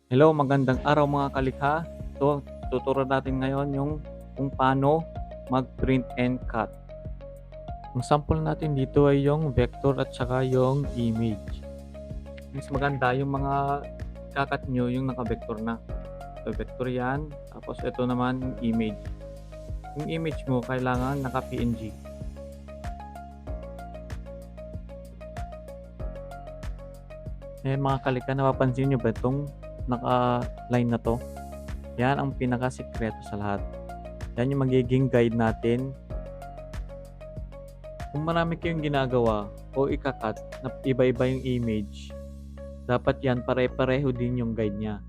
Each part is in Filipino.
Hello, magandang araw mga kalikha. So, tuturuan natin ngayon yung kung paano mag-print and cut. Ang sample natin dito ay yung vector at saka yung image. Mas maganda yung mga kakat nyo yung naka-vector na. So, vector yan. Tapos ito naman yung image. Yung image mo kailangan naka-PNG. Eh mga kalikha, napapansin nyo ba itong naka-line na to? Yan ang pinaka-sikreto sa lahat. Yan yung magiging guide natin. Kung marami kayong ginagawa o ika-cut na iba-iba yung image, dapat yan pare-pareho din yung guide niya.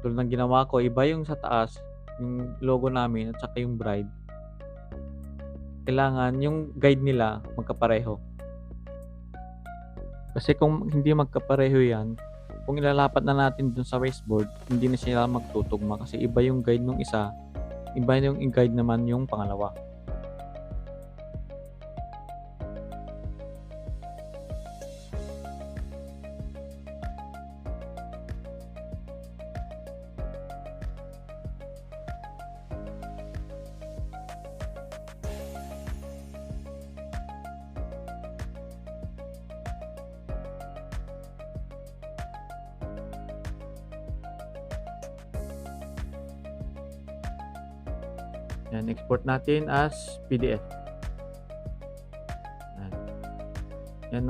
Tulad ng ginawa ko, iba yung sa taas, yung logo namin at saka yung bride. Kailangan yung guide nila magkapareho. Kasi kung hindi magkapareho yan, kung ilalapat na natin dun sa whiteboard, hindi na sila magtutugma kasi iba yung guide ng isa, iba yung guide naman yung pangalawa. Yan, export natin as PDF. Yan,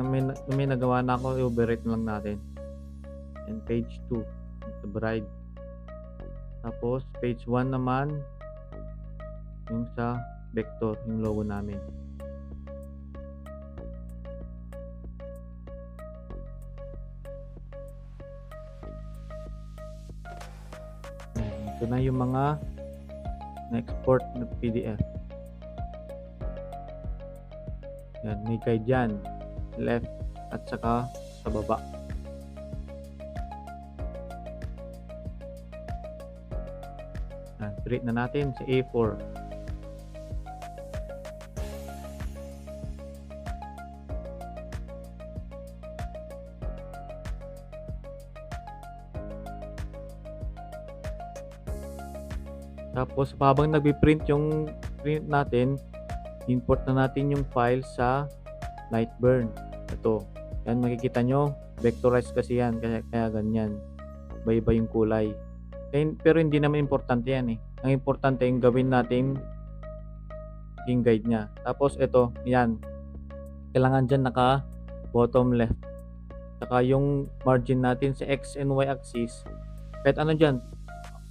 may nagawa na ako, i-overwrite lang natin. And page 2, the bride. Tapos, page 1 naman, yung sa vector, yung logo namin. Ito na yung mga na-export na PDF. Yan, may guide dyan. Left at saka sa baba. Yan, print na natin sa A4. Tapos habang nagbi-print yung print natin, import na natin yung file sa Lightburn. Ito. Yan, makikita nyo, vectorized kasi yan, kaya ganyan. Iba-iba yung kulay. Pero hindi naman importante yan eh. Ang importante yung gawin natin yung guide niya. Tapos ito, yan. Kailangan dyan naka bottom left. Saka yung margin natin sa X and Y axis, kahit ano dyan,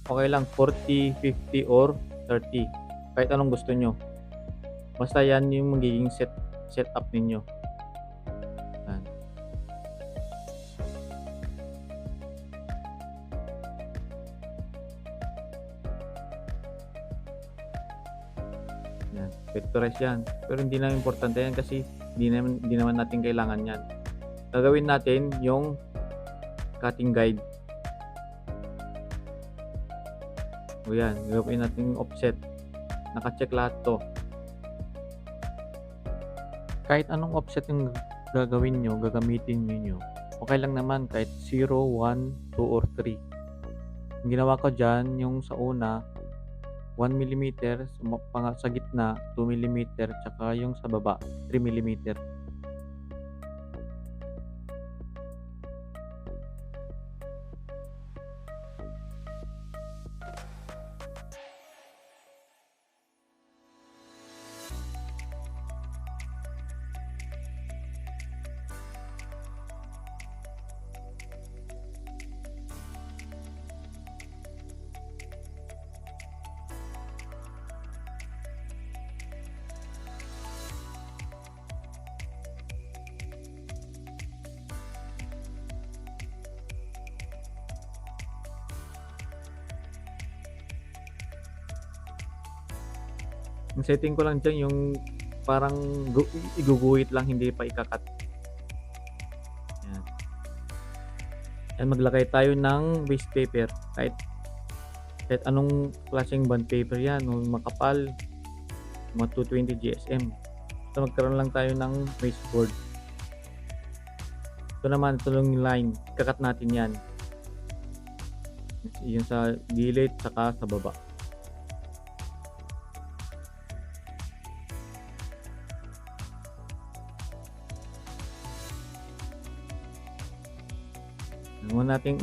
okay lang, 40, 50, or 30. Kahit anong gusto nyo. Basta yan yung magiging setup ninyo. Yan. Yan. Vectorize yan. Pero hindi na importante yan kasi hindi naman natin kailangan yan. Gagawin natin yung cutting guide. O yan, gagawin natin yung offset. Naka-check lahat to. Kahit anong offset yung gagawin nyo, gagamitin niyo, okay lang naman kahit 0, 1, 2, or 3. Yung ginawa ko dyan, yung sa una, 1 mm, sa gitna, 2 mm, tsaka yung sa baba, 3 mm. Ang setting ko lang dyan yung parang iguguhit lang, hindi pa ikakat. Yan. Yan, maglagay tayo ng waste paper. Kahit anong klaseng bond paper yan, makapal, mga 220 GSM. So magkaroon lang tayo ng baseboard. Ito naman, ito lang yung line, kakat natin yan. Yung sa gilid saka sa baba. Muna nating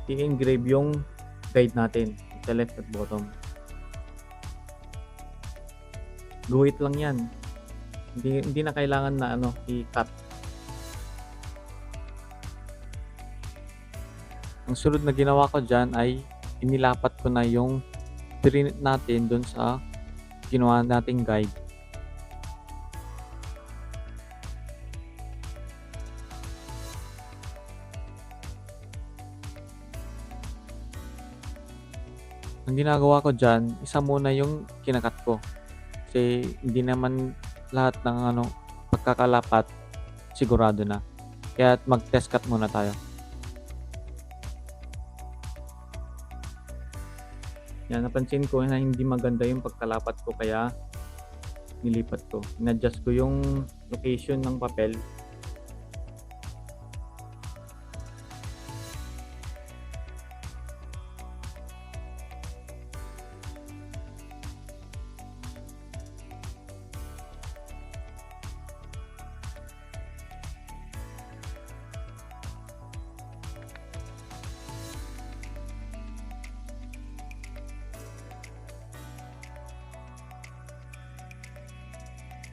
i-engrave yung guide natin sa left at bottom. Guhit lang yan. Hindi na kailangan na i-cut. Ang sunod na ginawa ko dyan ay inilapat ko na yung print natin dun sa ginawa nating guide. Ang ginagawa ko dyan, isa muna yung kinakat ko. Kasi hindi naman lahat ng pagkakalapat sigurado na. Kaya mag-test cut muna tayo. Yan, napansin ko na hindi maganda yung pagkalapat ko kaya nilipat ko. In-adjust ko yung location ng papel.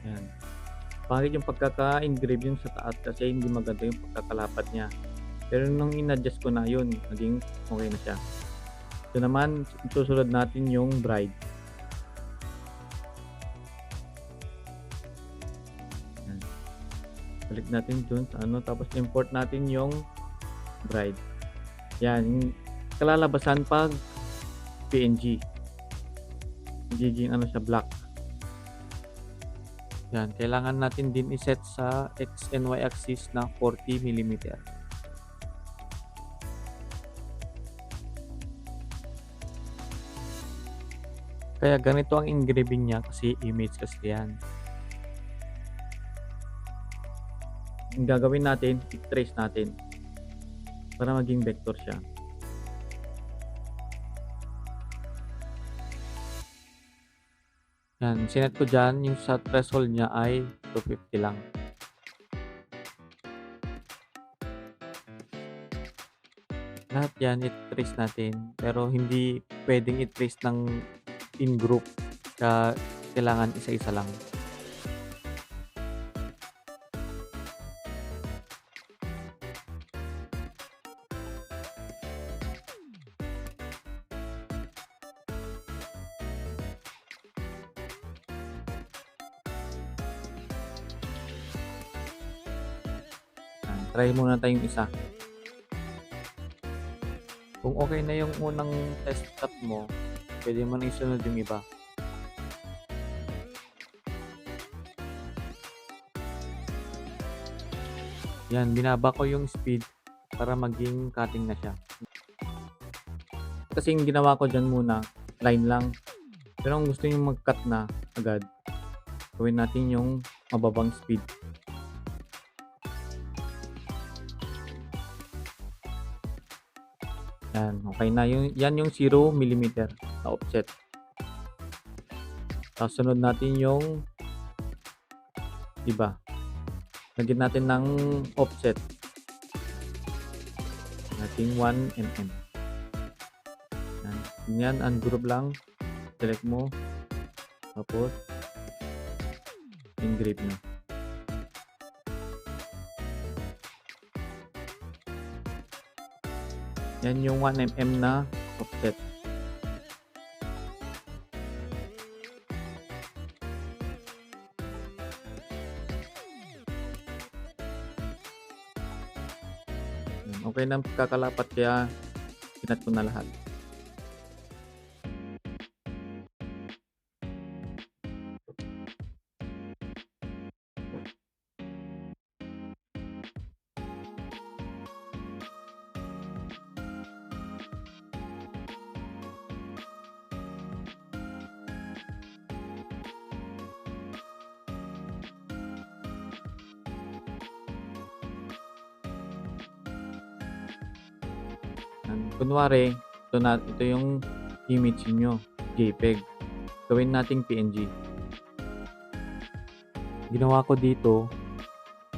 Yan. Pangit yung pagkaka-engrave yung sa taas kasi hindi maganda yung pagkakalapat niya. Pero nung in-adjust ko na yun, naging okay na siya. Ito naman, susunod natin yung bride. Yan. Balik natin dun sa tapos import natin yung bride. Yan, kalalabasan pag PNG. Magiging siya black. Yan, kailangan natin din i-set sa X and Y axis na 40 mm. Kaya ganito ang engraving niya kasi image kasi yan. Ang gagawin natin, i-trace natin para maging vector siya. Yan, sinet ko dyan, yung sa threshold niya ay 250 lang. Lahat yan, i-trace natin. Pero hindi pwedeng i-trace ng in group. Kaya kailangan isa-isa lang. Try muna tayong isa. Kung okay na yung unang test cut mo, pwede mo na isunod yung iba. Yan, binaba ko yung speed para maging cutting na siya. Kasi yung ginawa ko dyan muna, line lang. Pero kung gusto nyo mag-cut na agad, gawin natin yung mababang speed. Yan, okay na. Yan yung 0 mm na offset. Tapos sunod natin yung iba. Lagyan natin ng offset. Nating 1 mm. Yan, ungroup lang. Select mo. Tapos engrave na. Yan yung 1 mm na offset. Okay na kakalapat kaya kinat ko na lahat. Kunwari, ito yung image niyo, JPEG. Gawin nating PNG. Ginawa ko dito,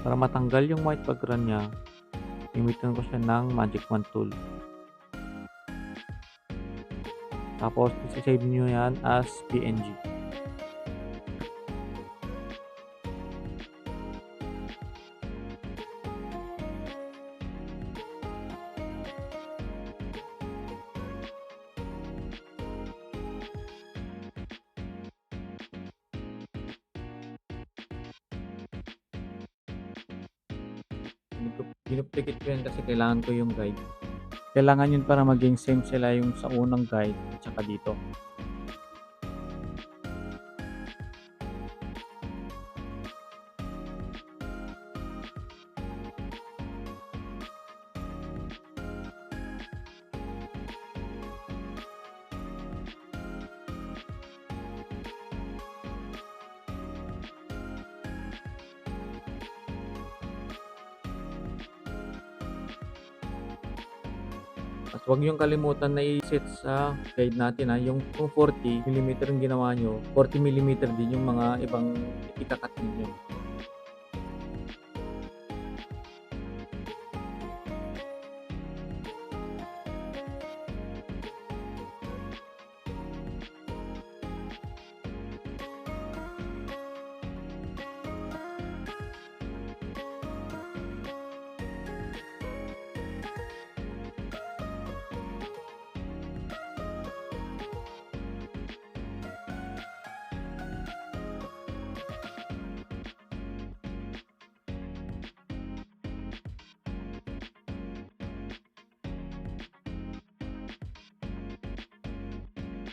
para matanggal yung white background niya, gamitan ko siya ng Magic Wand tool. Tapos, isi-save niyo yan as PNG. Dinuplicate ko yan kasi kailangan ko yung guide. Kailangan yun para maging same sila yung sa unang guide at saka dito. At huwag niyong kalimutan na i-set sa guide natin yung kung 40mm ang ginawa nyo, 40mm din yung mga ibang ikakat ninyo.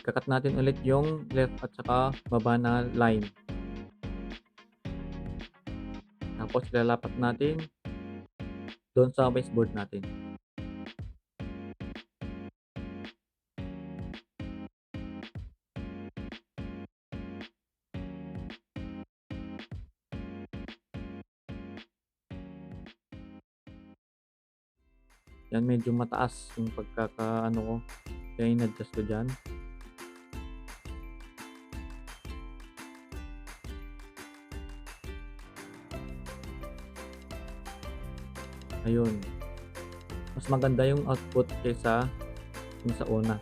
Kakat natin ulit yung left at saka baba na line. Tapos ilalapat natin doon sa baseboard natin. Yan, medyo mataas yung pagkakaano ko, kaya in-adjust ko dyan. Ayun. Mas maganda yung output kaysa yung sa una.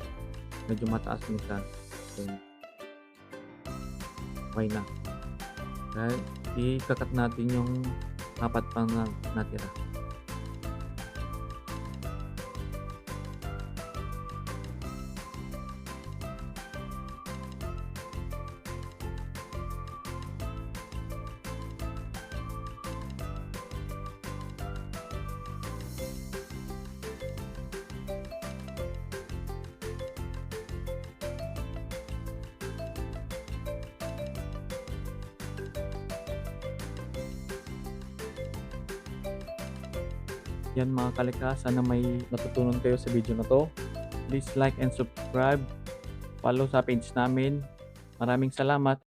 Medyo mataas yung siya. Ayun. Okay na. Dahil ikakat natin yung apat pang natira. Yan mga kalikha, sana may natutunan kayo sa video na to. Please like and subscribe. Follow sa page namin. Maraming salamat.